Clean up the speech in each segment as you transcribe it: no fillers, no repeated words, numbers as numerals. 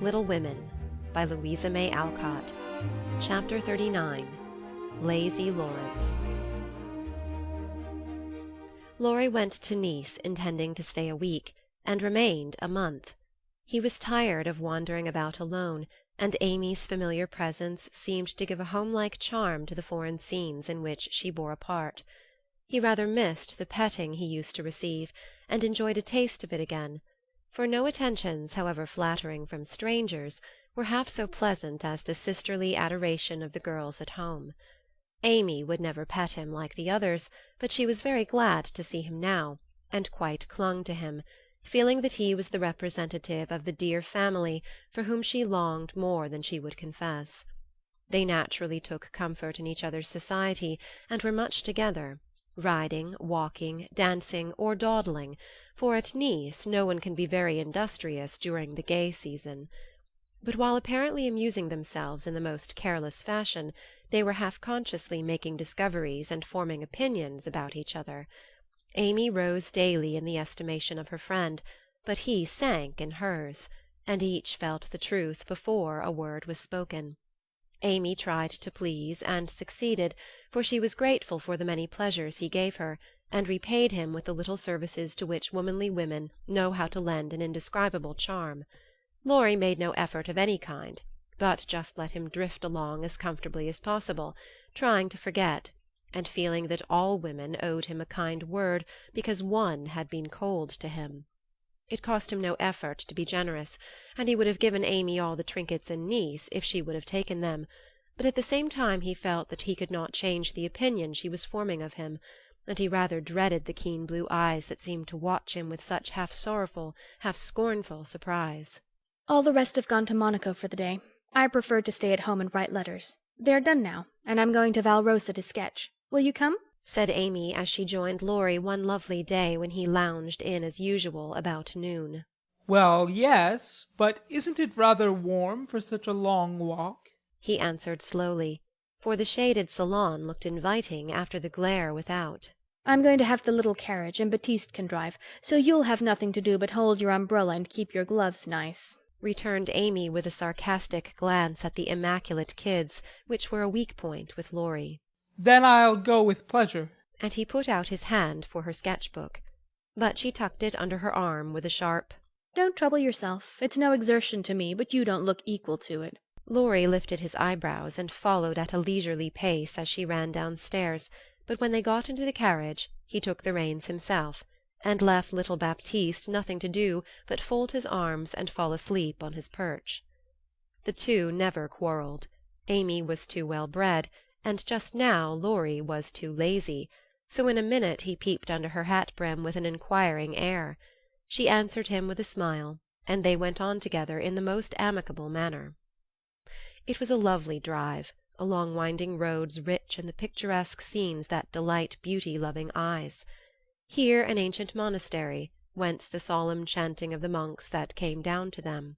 Little Women by Louisa May Alcott. Chapter 39. Lazy Laurence. Laurie went to Nice intending to stay a week, and remained a month. He was tired of wandering about alone, and Amy's familiar presence seemed to give a home-like charm to the foreign scenes in which she bore a part. He rather missed the petting he used to receive, and enjoyed a taste of it again, for no attentions, however flattering from strangers, were half so pleasant as the sisterly adoration of the girls at home. Amy would never pet him like the others, but she was very glad to see him now, and quite clung to him, feeling that he was the representative of the dear family for whom she longed more than she would confess. They naturally took comfort in each other's society, and were much together, riding, walking, dancing, or dawdling, for at Nice no one can be very industrious during the gay season. But while apparently amusing themselves in the most careless fashion, they were half-consciously making discoveries and forming opinions about each other. Amy rose daily in the estimation of her friend, but he sank in hers, and each felt the truth before a word was spoken. Amy tried to please, and succeeded, for she was grateful for the many pleasures he gave her, and repaid him with the little services to which womanly women know how to lend an indescribable charm. Laurie made no effort of any kind, but just let him drift along as comfortably as possible, trying to forget, and feeling that all women owed him a kind word because one had been cold to him. It cost him no effort to be generous, and he would have given Amy all the trinkets in Nice if she would have taken them, but at the same time he felt that he could not change the opinion she was forming of him, and he rather dreaded the keen blue eyes that seemed to watch him with such half-sorrowful, half-scornful surprise. All the rest have gone to Monaco for the day. I preferred to stay at home and write letters. They're done now, and I'm going to Valrosa to sketch. Will you come? Said Amy as she joined Laurie one lovely day when he lounged in as usual about noon. Well, yes, but isn't it rather warm for such a long walk? He answered slowly, for the shaded salon looked inviting after the glare without. I'm going to have the little carriage, and Baptiste can drive, so you'll have nothing to do but hold your umbrella and keep your gloves nice, returned Amy with a sarcastic glance at the immaculate kids, which were a weak point with Laurie. Then I'll go with pleasure. And he put out his hand for her sketch-book, but she tucked it under her arm with a sharp, "Don't trouble yourself. It's no exertion to me, but you don't look equal to it." Laurie lifted his eyebrows and followed at a leisurely pace as she ran downstairs, but when they got into the carriage he took the reins himself, and left little Baptiste nothing to do but fold his arms and fall asleep on his perch. The two never quarrelled. Amy was too well bred, and just now Laurie was too lazy, so in a minute he peeped under her hat-brim with an inquiring air. She answered him with a smile, and they went on together in the most amicable manner. It was a lovely drive, along winding roads rich in the picturesque scenes that delight beauty-loving eyes. Here an ancient monastery, whence the solemn chanting of the monks that came down to them.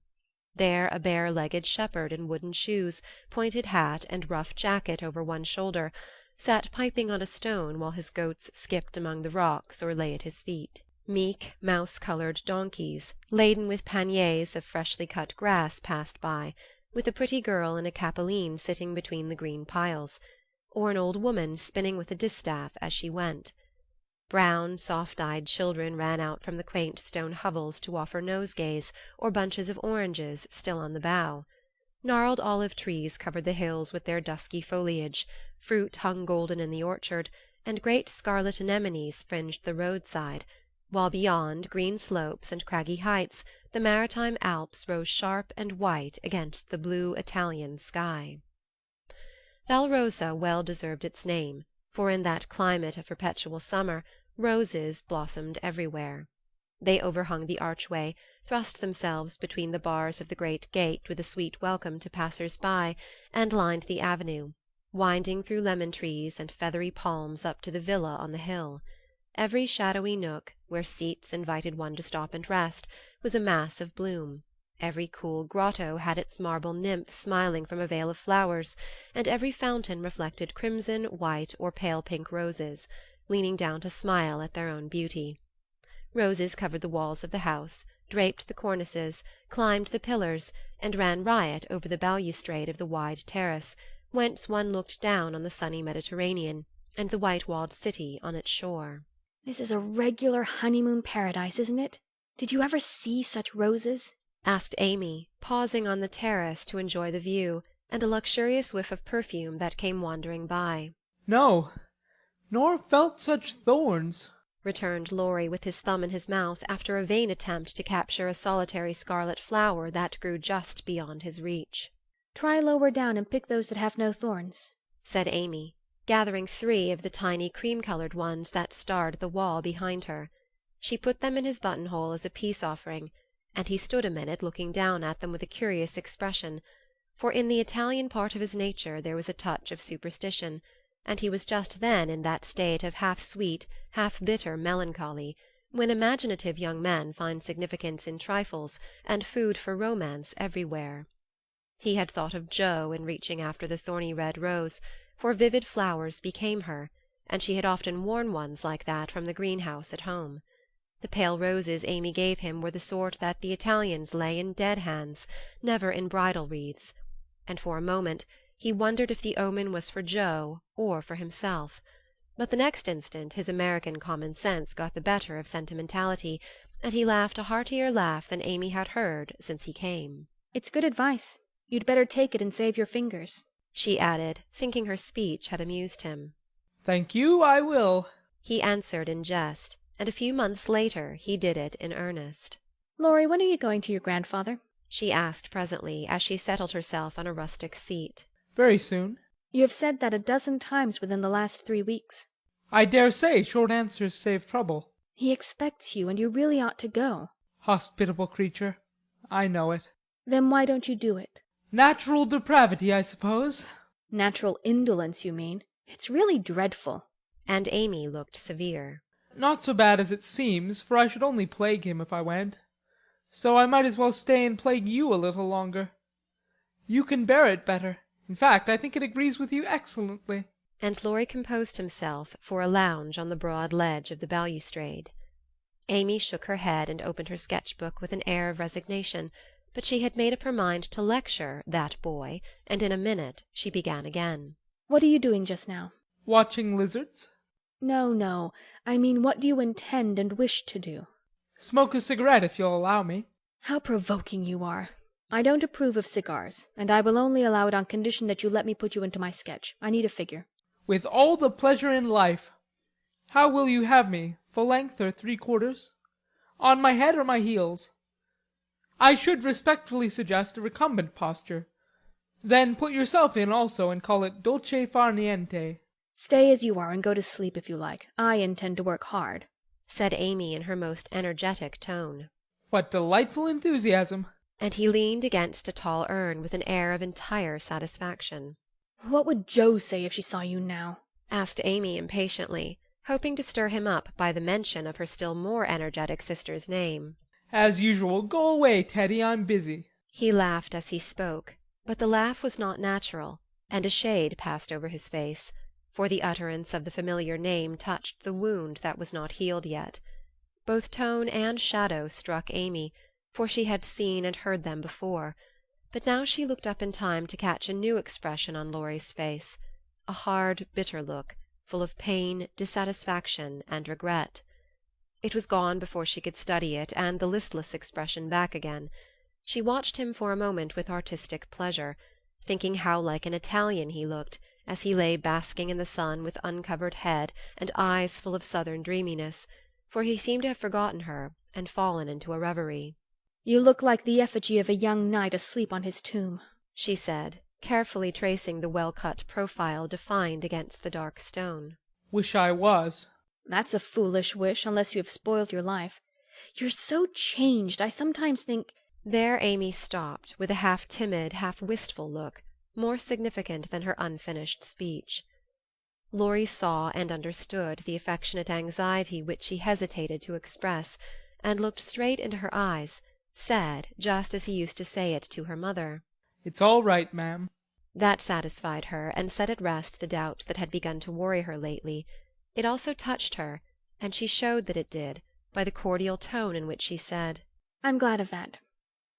There a bare-legged shepherd in wooden shoes, pointed hat, and rough jacket over one shoulder, sat piping on a stone while his goats skipped among the rocks or lay at his feet. Meek, mouse-coloured donkeys, laden with panniers of freshly cut grass, passed by, with a pretty girl in a capelline sitting between the green piles, or an old woman spinning with a distaff as she went. Brown, soft-eyed children ran out from the quaint stone hovels to offer nosegays or bunches of oranges still on the bough. Gnarled olive trees covered the hills with their dusky foliage, fruit hung golden in the orchard, and great scarlet anemones fringed the roadside, while beyond green slopes and craggy heights the maritime Alps rose sharp and white against the blue Italian sky. Valrosa well deserved its name, for in that climate of perpetual summer roses blossomed everywhere. They overhung the archway, thrust themselves between the bars of the great gate with a sweet welcome to passers-by, and lined the avenue, winding through lemon-trees and feathery palms up to the villa on the hill. Every shadowy nook, where seats invited one to stop and rest, was a mass of bloom. Every cool grotto had its marble nymph smiling from a veil of flowers, and every fountain reflected crimson, white, or pale pink roses, leaning down to smile at their own beauty. Roses covered the walls of the house, draped the cornices, climbed the pillars, and ran riot over the balustrade of the wide terrace, whence one looked down on the sunny Mediterranean and the white-walled city on its shore. This is a regular honeymoon paradise, isn't it? Did you ever see such roses? Asked Amy, pausing on the terrace to enjoy the view and a luxurious whiff of perfume that came wandering by. No, nor felt such thorns, returned Laurie with his thumb in his mouth after a vain attempt to capture a solitary scarlet flower that grew just beyond his reach. Try lower down and pick those that have no thorns, said Amy, gathering 3 of the tiny cream-colored ones that starred the wall behind her. She put them in his buttonhole as a peace-offering, and he stood a minute looking down at them with a curious expression, for in the Italian part of his nature there was a touch of superstition, and he was just then in that state of half-sweet, half-bitter melancholy, when imaginative young men find significance in trifles and food for romance everywhere. He had thought of Jo in reaching after the thorny red rose, for vivid flowers became her, and she had often worn ones like that from the greenhouse at home. The pale roses Amy gave him were the sort that the Italians lay in dead hands, never in bridal wreaths, and for a moment he wondered if the omen was for Jo or for himself. But the next instant his American common sense got the better of sentimentality, and he laughed a heartier laugh than Amy had heard since he came. It's good advice. You'd better take it and save your fingers, she added, thinking her speech had amused him. Thank you, I will, he answered in jest, and a few months later he did it in earnest. Laurie, when are you going to your grandfather? She asked presently, as she settled herself on a rustic seat. Very soon. You have said that 12 times within the last 3 weeks. I dare say short answers save trouble. He expects you, and you really ought to go. Hospitable creature. I know it. Then why don't you do it? Natural depravity, I suppose. Natural indolence, you mean. It's really dreadful. And Amy looked severe. Not so bad as it seems, for I should only plague him if I went. So I might as well stay and plague you a little longer. You can bear it better. In fact, I think it agrees with you excellently. And Laurie composed himself for a lounge on the broad ledge of the balustrade. Amy shook her head and opened her sketch-book with an air of resignation, but she had made up her mind to lecture that boy, and in a minute she began again. What are you doing just now? Watching lizards? No. I mean, what do you intend and wish to do? Smoke a cigarette, if you'll allow me. How provoking you are. I don't approve of cigars, and I will only allow it on condition that you let me put you into my sketch. I need a figure. With all the pleasure in life. How will you have me, full length or 3/4? On my head or my heels? I should respectfully suggest a recumbent posture. Then put yourself in also and call it dolce far niente. Stay as you are and go to sleep if you like. I intend to work hard, said Amy in her most energetic tone. What delightful enthusiasm! And he leaned against a tall urn with an air of entire satisfaction. What would Jo say if she saw you now? Asked Amy impatiently, hoping to stir him up by the mention of her still more energetic sister's name. As usual, go away, Teddy, I'm busy. He laughed as he spoke, but the laugh was not natural, and a shade passed over his face, for the utterance of the familiar name touched the wound that was not healed yet. Both tone and shadow struck Amy, for she had seen and heard them before, but now she looked up in time to catch a new expression on Laurie's face, a hard, bitter look, full of pain, dissatisfaction, and regret. It was gone before she could study it, and the listless expression back again. She watched him for a moment with artistic pleasure, thinking how like an Italian he looked, as he lay basking in the sun with uncovered head and eyes full of southern dreaminess, for he seemed to have forgotten her and fallen into a reverie. You look like the effigy of a young knight asleep on his tomb, she said, carefully tracing the well-cut profile defined against the dark stone. Wish I was. That's a foolish wish, unless you have spoiled your life. You're so changed, I sometimes think— There Amy stopped, with a half-timid, half-wistful look, more significant than her unfinished speech. Laurie saw and understood the affectionate anxiety which she hesitated to express, and looked straight into her eyes, said, just as he used to say it to her mother, It's all right, ma'am. That satisfied her, and set at rest the doubts that had begun to worry her lately. It also touched her, and she showed that it did, by the cordial tone in which she said, I'm glad of that.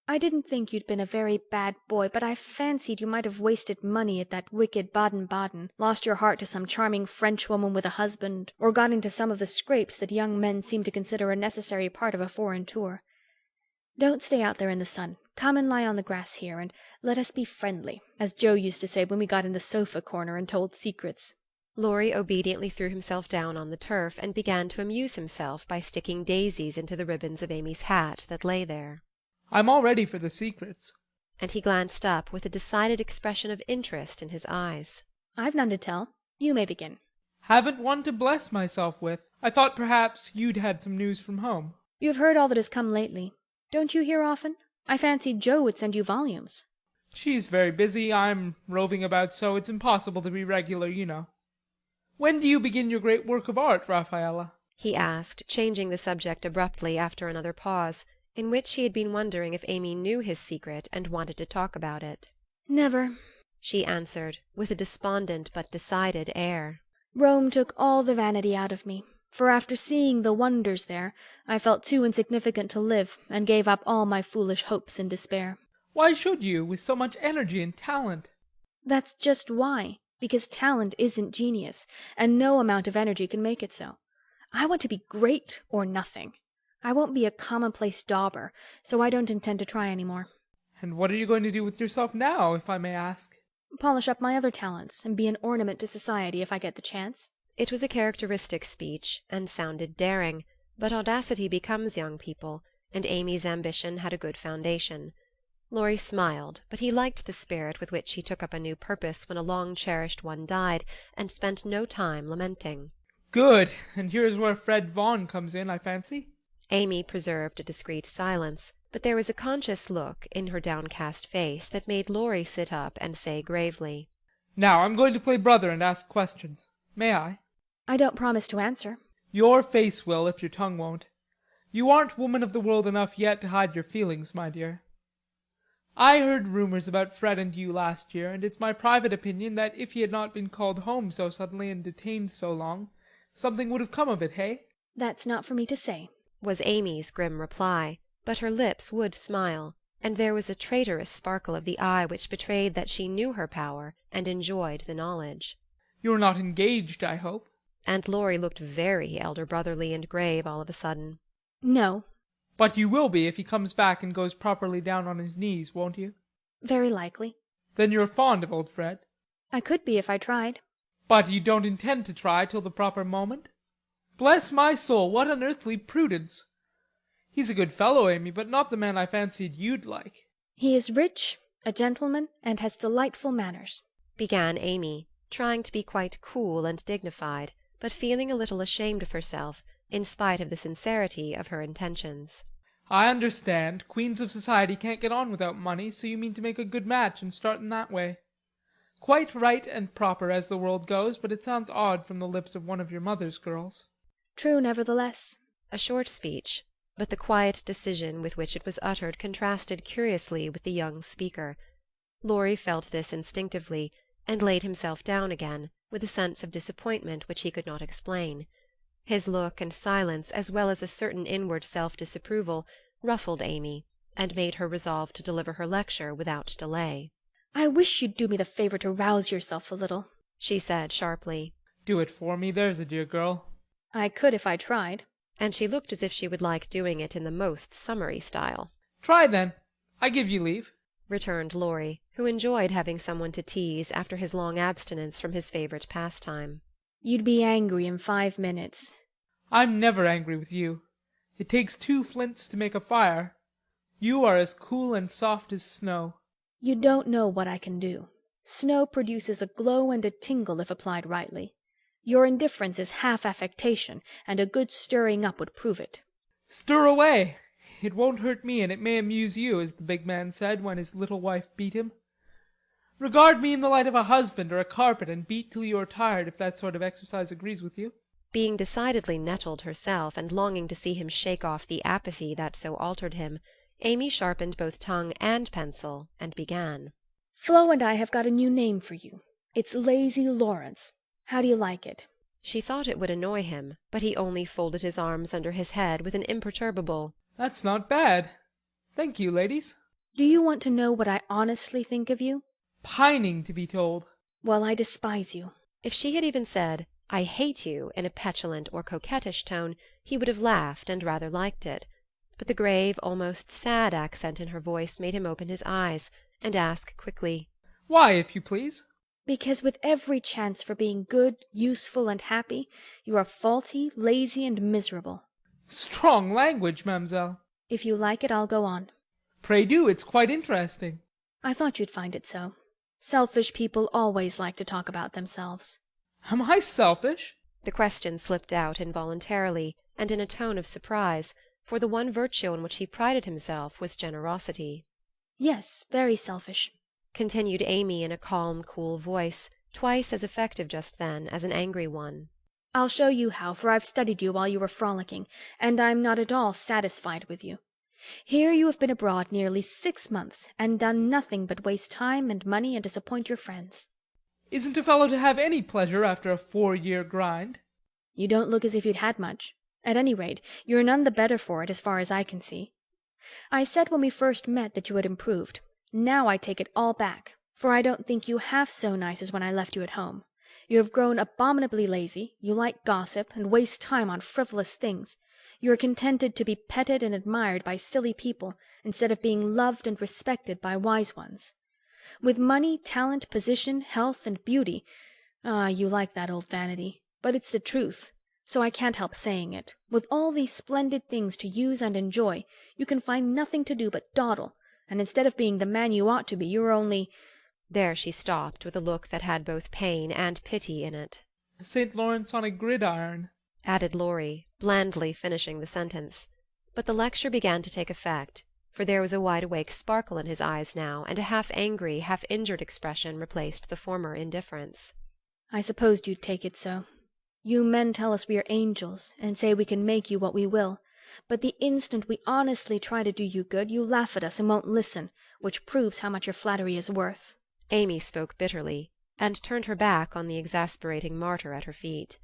I didn't think you'd been a very bad boy, but I fancied you might have wasted money at that wicked Baden-Baden, lost your heart to some charming Frenchwoman with a husband, or got into some of the scrapes that young men seem to consider a necessary part of a foreign tour. Don't stay out there in the sun. Come and lie on the grass here, and let us be friendly, as Joe used to say when we got in the sofa corner and told secrets." Laurie obediently threw himself down on the turf and began to amuse himself by sticking daisies into the ribbons of Amy's hat that lay there. I'm all ready for the secrets. And he glanced up with a decided expression of interest in his eyes. "I've none to tell. You may begin." Haven't one to bless myself with. I thought perhaps you'd had some news from home. "You've heard all that has come lately. Don't you hear often? I fancied Joe would send you volumes." She's very busy. I'm roving about so it's impossible to be regular, you know. When do you begin your great work of art, Raphaella? He asked, changing the subject abruptly after another pause, in which he had been wondering if Amy knew his secret and wanted to talk about it. "Never," she answered, with a despondent but decided air. "Rome took all the vanity out of me, for after seeing the wonders there, I felt too insignificant to live, and gave up all my foolish hopes in despair." Why should you, with so much energy and talent? "That's just why, because talent isn't genius, and no amount of energy can make it so. I want to be great or nothing. I won't be a commonplace dauber, so I don't intend to try any more." And what are you going to do with yourself now, if I may ask? "Polish up my other talents, and be an ornament to society if I get the chance." It was a characteristic speech, and sounded daring, but audacity becomes young people, and Amy's ambition had a good foundation. Laurie smiled, but he liked the spirit with which he took up a new purpose when a long-cherished one died, and spent no time lamenting. Good. And here's where Fred Vaughan comes in, I fancy. Amy preserved a discreet silence, but there was a conscious look in her downcast face that made Laurie sit up and say gravely, Now, I'm going to play brother and ask questions. May I? "I don't promise to answer." Your face will, if your tongue won't. You aren't woman of the world enough yet to hide your feelings, my dear. I heard rumors about Fred and you last year, and it's my private opinion that if he had not been called home so suddenly and detained so long, something would have come of it, hey? "That's not for me to say," was Amy's grim reply, but her lips would smile, and there was a traitorous sparkle of the eye which betrayed that she knew her power and enjoyed the knowledge. You're not engaged, I hope? And Laurie looked very elder-brotherly and grave all of a sudden. "No." But you will be if he comes back and goes properly down on his knees, won't you? "Very likely." Then you're fond of old Fred? "I could be if I tried." But you don't intend to try till the proper moment? Bless my soul, what unearthly prudence! He's a good fellow, Amy, but not the man I fancied you'd like. "He is rich, a gentleman, and has delightful manners," began Amy, trying to be quite cool and dignified, but feeling a little ashamed of herself, in spite of the sincerity of her intentions. I understand. Queens of society can't get on without money, so you mean to make a good match and start in that way. Quite right and proper as the world goes, but it sounds odd from the lips of one of your mother's girls. "True, nevertheless." A short speech, but the quiet decision with which it was uttered contrasted curiously with the young speaker. Laurie felt this instinctively, and laid himself down again, with a sense of disappointment which he could not explain. His look and silence, as well as a certain inward self-disapproval, ruffled Amy, and made her resolve to deliver her lecture without delay. "I wish you'd do me the favor to rouse yourself a little," she said sharply. Do it for me, there's a dear girl. "I could if I tried." And she looked as if she would like doing it in the most summary style. Try then. I give you leave, returned Laurie, who enjoyed having someone to tease after his long abstinence from his favourite pastime. "You'd be angry in 5 minutes." I'm never angry with you. It takes 2 flints to make a fire. You are as cool and soft as snow. "You don't know what I can do. Snow produces a glow and a tingle if applied rightly. Your indifference is half affectation, and a good stirring up would prove it." Stir away. It won't hurt me, and it may amuse you, as the big man said when his little wife beat him. Regard me in the light of a husband or a carpet, and beat till you are tired, if that sort of exercise agrees with you. Being decidedly nettled herself, and longing to see him shake off the apathy that so altered him, Amy sharpened both tongue and pencil, and began. "Flo and I have got a new name for you. It's Lazy Laurence. How do you like it?" She thought it would annoy him, but he only folded his arms under his head with an imperturbable, That's not bad. Thank you, ladies. Do you want to know what I honestly think of you? Pining to be told. Well, I despise you. If she had even said, "I hate you," in a petulant or coquettish tone, he would have laughed and rather liked it. But the grave, almost sad accent in her voice made him open his eyes, and ask quickly, Why, if you please? Because with every chance for being good, useful, and happy, you are faulty, lazy, and miserable. Strong language, mademoiselle. If you like it, I'll go on. Pray do, it's quite interesting. I thought you'd find it so. Selfish people always like to talk about themselves. Am I selfish? The question slipped out involuntarily, and in a tone of surprise, for the one virtue on which he prided himself was generosity. Yes, very selfish, continued Amy in a calm, cool voice, twice as effective just then as an angry one. I'll show you how, for I've studied you while you were frolicking, and I'm not at all satisfied with you. Here you have been abroad nearly 6 months, and done nothing but waste time and money and disappoint your friends. Isn't a fellow to have any pleasure after a 4-year grind? You don't look as if you'd had much. At any rate, you're none the better for it, as far as I can see. I said when we first met that you had improved. Now I take it all back, for I don't think you half so nice as when I left you at home. You have grown abominably lazy, you like gossip, and waste time on frivolous things. You are contented to be petted and admired by silly people, instead of being loved and respected by wise ones. With money, talent, position, health, and beauty, you like that old vanity, but it's the truth, so I can't help saying it. With all these splendid things to use and enjoy, you can find nothing to do but dawdle, and instead of being the man you ought to be, you are only— There she stopped, with a look that had both pain and pity in it. St. Laurence on a gridiron, added Laurie, blandly finishing the sentence. But the lecture began to take effect, for there was a wide-awake sparkle in his eyes now, and a half-angry, half-injured expression replaced the former indifference. I supposed you'd take it so. You men tell us we are angels, and say we can make you what we will. But the instant we honestly try to do you good, you laugh at us and won't listen, which proves how much your flattery is worth. Amy spoke bitterly, and turned her back on the exasperating martyr at her feet.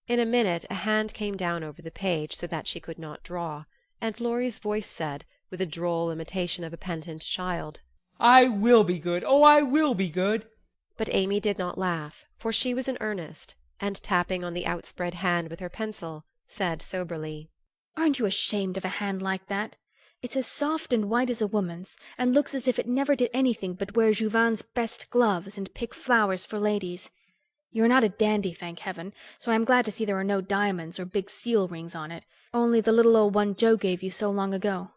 In a minute a hand came down over the page so that she could not draw, and Laurie's voice said, with a droll imitation of a penitent child, I will be good. Oh, I will be good. But Amy did not laugh, for she was in earnest, and tapping on the outspread hand with her pencil, said soberly, Aren't you ashamed of a hand like that? It's as soft and white as a woman's, and looks as if it never did anything but wear Jouvin's best gloves and pick flowers for ladies. You're not a dandy, thank heaven, so I'm glad to see there are no diamonds or big seal rings on it, only the little old one Joe gave you so long ago.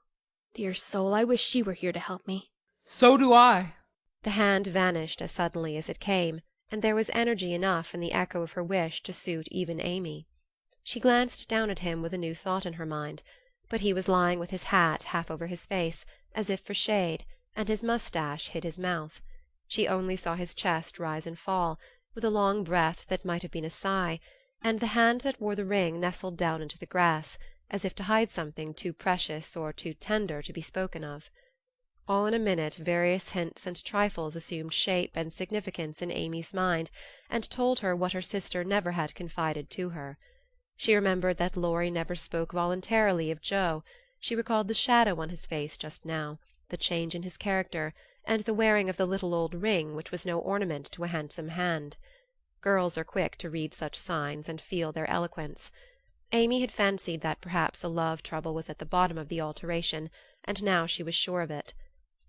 Dear soul, I wish she were here to help me. So do I. The hand vanished as suddenly as it came, and there was energy enough in the echo of her wish to suit even Amy. She glanced down at him with a new thought in her mind, but he was lying with his hat half over his face, as if for shade, and his moustache hid his mouth. She only saw his chest rise and fall, with a long breath that might have been a sigh, and the hand that wore the ring nestled down into the grass, as if to hide something too precious or too tender to be spoken of. All in a minute various hints and trifles assumed shape and significance in Amy's mind, and told her what her sister never had confided to her. She remembered that Laurie never spoke voluntarily of Joe. She recalled the shadow on his face just now, the change in his character, and the wearing of the little old ring which was no ornament to a handsome hand. Girls are quick to read such signs and feel their eloquence. Amy had fancied that perhaps a love trouble was at the bottom of the alteration, and now she was sure of it.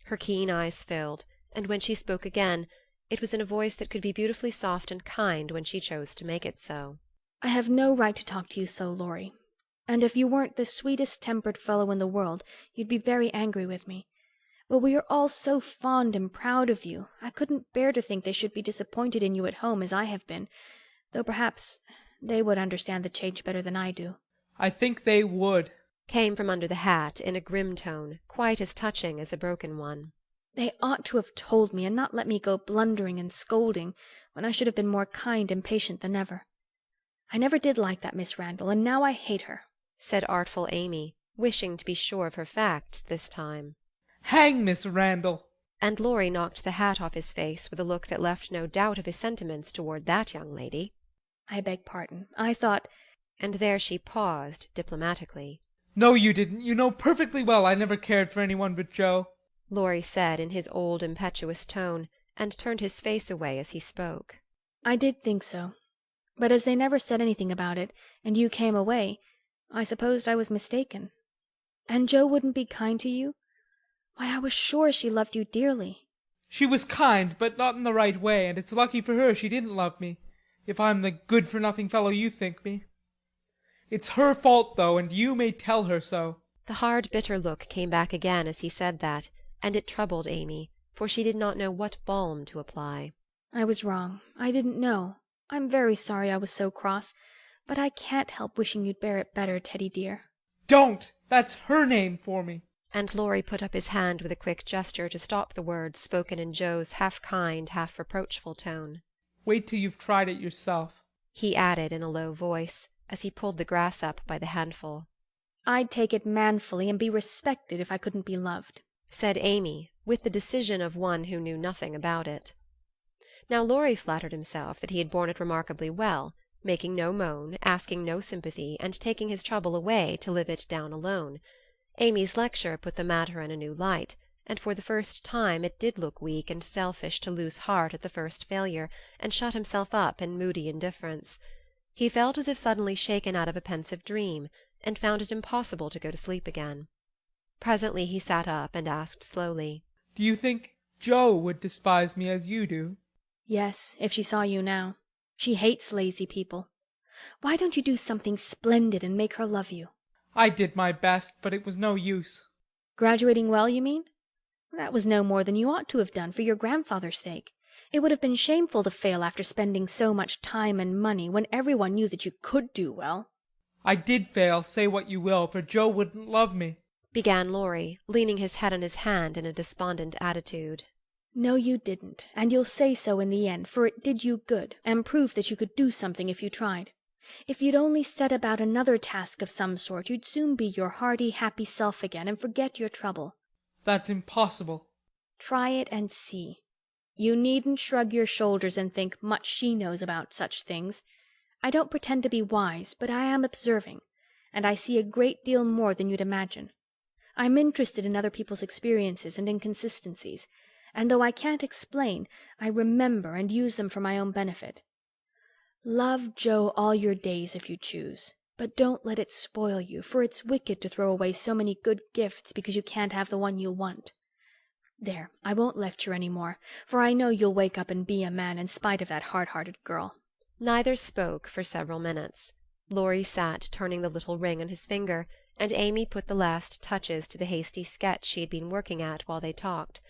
Her keen eyes filled, and when she spoke again, it was in a voice that could be beautifully soft and kind when she chose to make it so. I have no right to talk to you so, Laurie. And if you weren't the sweetest-tempered fellow in the world, you'd be very angry with me. But we are all so fond and proud of you, I couldn't bear to think they should be disappointed in you at home as I have been, though perhaps they would understand the change better than I do. I think they would, came from under the hat in a grim tone, quite as touching as a broken one. They ought to have told me and not let me go blundering and scolding when I should have been more kind and patient than ever. I never did like that Miss Randall, and now I hate her, said artful Amy, wishing to be sure of her facts this time. Hang Miss Randall! And Laurie knocked the hat off his face with a look that left no doubt of his sentiments toward that young lady. I beg pardon. I thought— And there she paused diplomatically. No, you didn't. You know perfectly well I never cared for anyone but Joe. Laurie said in his old impetuous tone, and turned his face away as he spoke. I did think so. But as they never said anything about it, and you came away, I supposed I was mistaken. And Joe wouldn't be kind to you? Why, I was sure she loved you dearly. She was kind, but not in the right way, and it's lucky for her she didn't love me, if I'm the good-for-nothing fellow you think me. It's her fault, though, and you may tell her so. The hard bitter look came back again as he said that, and it troubled Amy, for she did not know what balm to apply. I was wrong. I didn't know. I'm very sorry I was so cross, but I can't help wishing you'd bear it better, Teddy dear. Don't! That's her name for me. And Laurie put up his hand with a quick gesture to stop the words spoken in Joe's half-kind, half-reproachful tone. Wait till you've tried it yourself, he added in a low voice, as he pulled the grass up by the handful. I'd take it manfully and be respected if I couldn't be loved, said Amy, with the decision of one who knew nothing about it. Now Laurie flattered himself that he had borne it remarkably well, making no moan, asking no sympathy, and taking his trouble away to live it down alone. Amy's lecture put the matter in a new light, and for the first time it did look weak and selfish to lose heart at the first failure, and shut himself up in moody indifference. He felt as if suddenly shaken out of a pensive dream, and found it impossible to go to sleep again. Presently he sat up and asked slowly, Do you think Joe would despise me as you do? Yes, if she saw you now. She hates lazy people. Why don't you do something splendid and make her love you? I did my best, but it was no use. Graduating well, you mean? That was no more than you ought to have done for your grandfather's sake. It would have been shameful to fail after spending so much time and money when everyone knew that you could do well. I did fail, say what you will, for Joe wouldn't love me, began Laurie, leaning his head on his hand in a despondent attitude. No, you didn't, and you'll say so in the end, for it did you good, and proved that you could do something if you tried. If you'd only set about another task of some sort, you'd soon be your hearty, happy self again and forget your trouble. That's impossible. Try it and see. You needn't shrug your shoulders and think much she knows about such things. I don't pretend to be wise, but I am observing, and I see a great deal more than you'd imagine. I'm interested in other people's experiences and inconsistencies, and though I can't explain, I remember and use them for my own benefit. Love Joe all your days if you choose, but don't let it spoil you, for it's wicked to throw away so many good gifts because you can't have the one you want. There, I won't lecture any more, for I know you'll wake up and be a man in spite of that hard-hearted girl. Neither spoke for several minutes. Laurie sat turning the little ring on his finger, and Amy put the last touches to the hasty sketch she had been working at while they talked.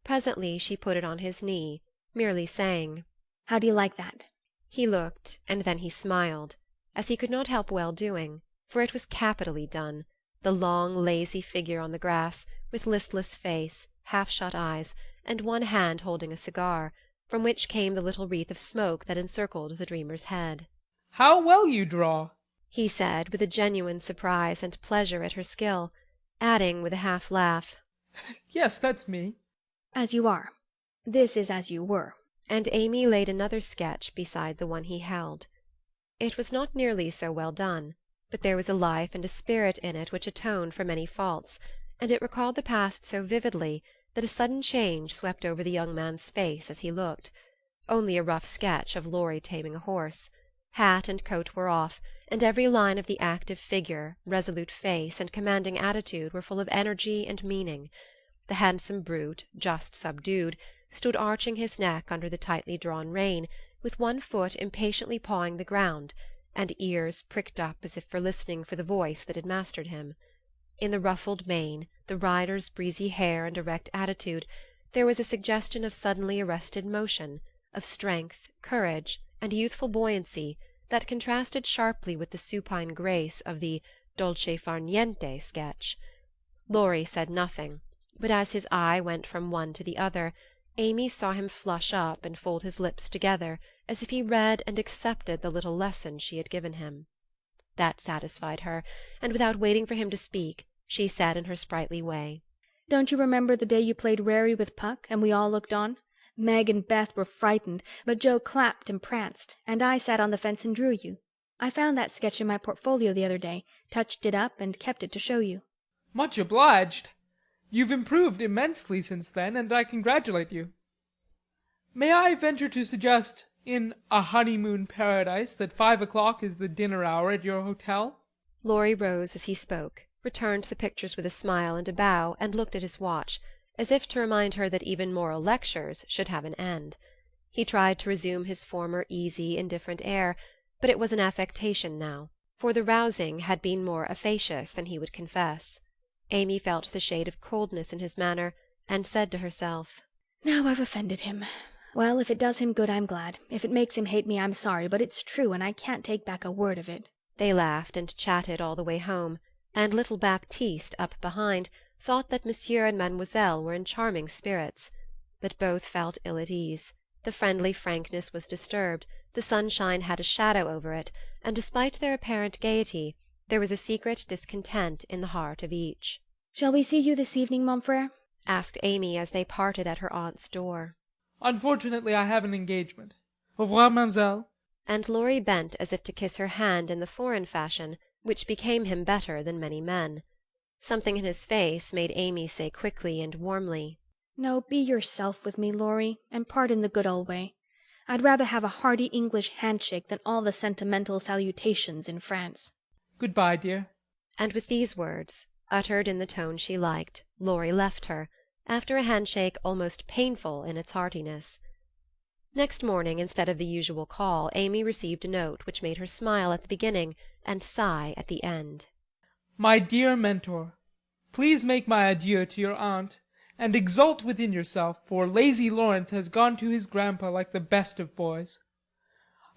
Presently she put it on his knee, merely saying, How do you like that? He looked, and then he smiled, as he could not help well doing, for it was capitally done, the long lazy figure on the grass, with listless face, half-shut eyes, and one hand holding a cigar, from which came the little wreath of smoke that encircled the dreamer's head. How well you draw, he said, with a genuine surprise and pleasure at her skill, adding with a half-laugh, Yes, that's me. As you are. This is as you were. And Amy laid another sketch beside the one he held. It was not nearly so well done, but there was a life and a spirit in it which atoned for many faults, and it recalled the past so vividly that a sudden change swept over the young man's face as he looked. Only a rough sketch of Laurie taming a horse. Hat and coat were off, and every line of the active figure, resolute face, and commanding attitude were full of energy and meaning. The handsome brute, just subdued, stood arching his neck under the tightly drawn rein, with one foot impatiently pawing the ground, and ears pricked up as if for listening for the voice that had mastered him. In the ruffled mane, the rider's breezy hair and erect attitude, there was a suggestion of suddenly arrested motion, of strength, courage, and youthful buoyancy that contrasted sharply with the supine grace of the dolce far niente sketch. Laurie said nothing, but as his eye went from one to the other, Amy saw him flush up and fold his lips together as if he read and accepted the little lesson she had given him. That satisfied her, and without waiting for him to speak, she said in her sprightly way, Don't you remember the day you played Rary with Puck, and we all looked on? Meg and Beth were frightened, but Joe clapped and pranced, and I sat on the fence and drew you. I found that sketch in my portfolio the other day, touched it up, and kept it to show you. Much obliged. You've improved immensely since then, and I congratulate you. May I venture to suggest, in A Honeymoon Paradise, that 5 o'clock is the dinner hour at your hotel?" Laurie rose as he spoke, returned the pictures with a smile and a bow, and looked at his watch, as if to remind her that even moral lectures should have an end. He tried to resume his former easy, indifferent air, but it was an affectation now, for the rousing had been more efficacious than he would confess. Amy felt the shade of coldness in his manner, and said to herself, "Now I've offended him. Well, if it does him good, I'm glad. If it makes him hate me, I'm sorry, but it's true, and I can't take back a word of it." They laughed and chatted all the way home, and little Baptiste, up behind, thought that Monsieur and Mademoiselle were in charming spirits. But both felt ill at ease. The friendly frankness was disturbed, the sunshine had a shadow over it, and despite their apparent gaiety, there was a secret discontent in the heart of each. "Shall we see you this evening, mon frère?" asked Amy as they parted at her aunt's door. "Unfortunately, I have an engagement. Au revoir, mademoiselle." And Laurie bent as if to kiss her hand in the foreign fashion, which became him better than many men. Something in his face made Amy say quickly and warmly, "No, be yourself with me, Laurie, and part in the good old way. I'd rather have a hearty English handshake than all the sentimental salutations in France." "Good-bye, dear." And with these words, uttered in the tone she liked, Laurie left her, after a handshake almost painful in its heartiness. Next morning, instead of the usual call, Amy received a note which made her smile at the beginning and sigh at the end. "My dear Mentor, please make my adieu to your aunt, and exult within yourself, for lazy Laurence has gone to his grandpa like the best of boys.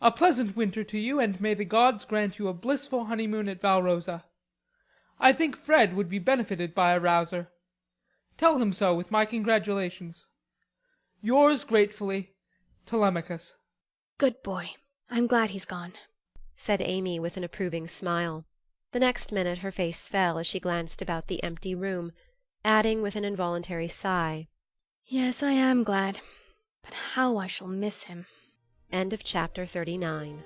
A pleasant winter to you, and may the gods grant you a blissful honeymoon at Valrosa. I think Fred would be benefited by a rouser. Tell him so with my congratulations. Yours gratefully, Telemachus." "Good boy. I'm glad he's gone," said Amy with an approving smile. The next minute her face fell as she glanced about the empty room, adding with an involuntary sigh, "Yes, I am glad. But how I shall miss him." End of chapter 39.